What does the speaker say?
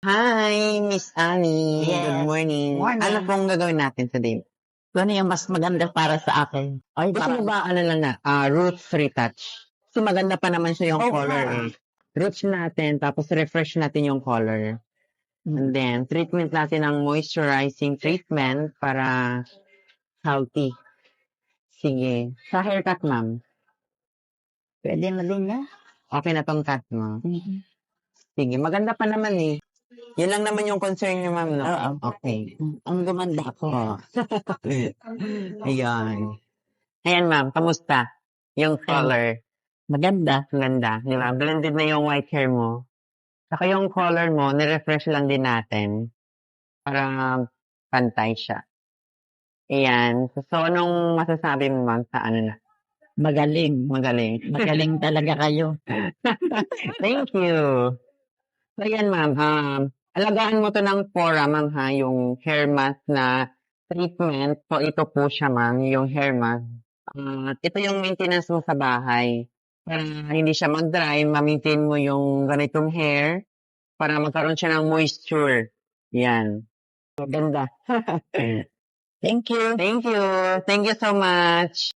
Hi, Miss Annie. Yes. Good morning. Morning. Ano pong gagawin natin today? Ano yung mas maganda para sa akin? Ay, Gusto mo ba, roots retouch? Kasi maganda pa naman siya yung Oh, color wow. eh. Roots natin, tapos refresh natin yung color. And then, treatment natin ng moisturizing treatment para healthy. Sige. Sa haircut, ma'am. Pwede na din na. Okay na tong cut mo. Sige, maganda pa naman eh. Yun lang naman yung concern niyo, ma'am, no? Oo. Okay. Ang gumanda ako. Oh. Ayan. Ayan, ma'am. Kamusta? Yung color. Maganda. Ang ganda. Di ba? Blended na yung white hair mo. Saka yung color mo, nirefresh lang din natin. Para pantay siya. Ayan. So, anong masasabi mo, ma'am, sa ano na? Magaling. Magaling. Magaling talaga kayo. Thank you. So, ayan, ma'am. Alagaan mo to ng Fora, ma'am, ha? Yung hair mask na treatment. So, ito po siya, ma'am. Yung hair mask. Ito yung maintenance mo sa bahay. Para hindi siya mag-dry, ma-maintain mo yung ganitong hair. Para magkaroon siya ng moisture. Yan. Maganda. Thank you. Thank you. Thank you so much.